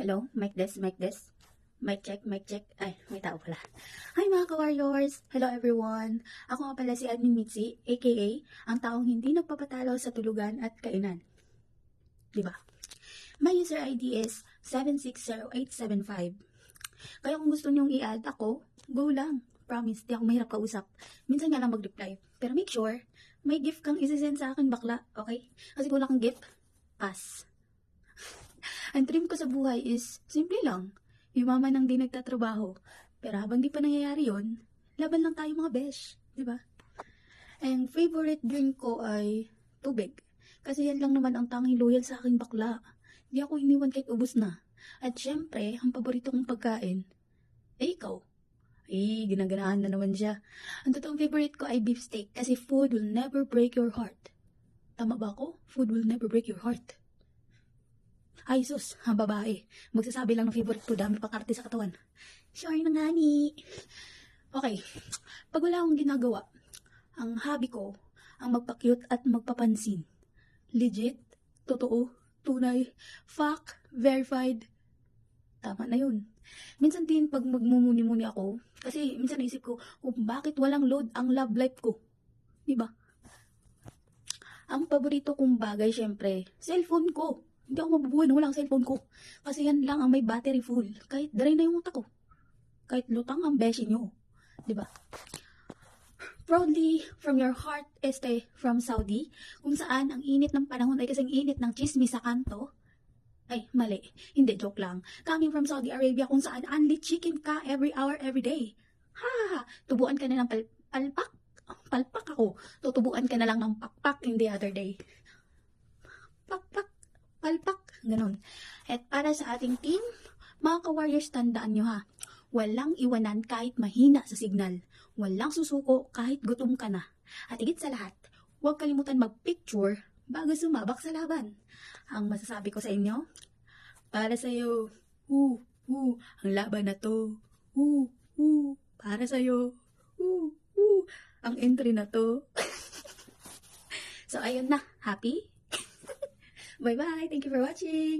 Hello, mic this, mic this. Mic check, mic check. Ay, may tao pala. Hi mga ka-warriors! Hello everyone! Ako nga pala si Admin Mitzi, aka ang taong hindi nagpapatalo sa tulugan at kainan. Diba? My user ID is 760875. Kaya kung gusto nyong i-add ako, go lang. Promise, di ako mahirap kausap. Minsan nga lang mag-reply. Pero make sure, may gift kang isisend sa akin bakla, okay? Kasi kung wala kang gift, pass. Ang dream ko sa buhay is simple lang. Yumaman ng di nagtatrabaho. Pero habang di pa nangyayari yon, laban lang tayo mga besh. Diba? And favorite drink ko ay tubig. Kasi yan lang naman ang tanging loyal sa aking bakla. Di ako iniwan kahit ubos na. At syempre, ang paborito kong pagkain, eh ikaw. Ginaganahan na naman siya. Ang totoong favorite ko ay beef steak kasi food will never break your heart. Tama ba ako? Food will never break your heart. Ay sus, ang babae. Magsasabi lang ng favorite ko, dami pang arte sa katawan. Sure na nga ni. Okay, pag wala akong ginagawa, ang hobby ko, ang magpa-cute at magpapansin. Legit, totoo, tunay, fact, verified. Tama na yun. Minsan din pag magmumuni-muni ako, kasi minsan naisip ko kung bakit walang load ang love life ko. Diba? Ang paborito kong bagay, syempre, cellphone ko. Hindi ako mabubuhay na walang cellphone ko. Kasi yan lang ang may battery full. Kahit dry na yung utak ko. Kahit lutang ang beshi nyo. Diba? Proudly from your heart, from Saudi, kung saan ang init ng panahon ay kasing init ng chismis sa kanto. Ay, mali. Hindi, joke lang. Coming from Saudi Arabia kung saan only chicken ka every hour, every day. Ha! Tubuan ka na ng palpak. Palpak ako. Tutubuan ka na lang ng pakpak in the other day. Pakpak. Palpak. Ganun. At para sa ating team, mga ka-warriors, tandaan nyo ha. Walang iwanan kahit mahina sa signal. Walang susuko kahit gutom ka na. At higit sa lahat, huwag kalimutan mag-picture bago sumabak sa laban. Ang masasabi ko sa inyo, para sa'yo, ang laban na to, para sa'yo, ang entry na to. So, ayun na. Happy? Bye-bye. Thank you for watching.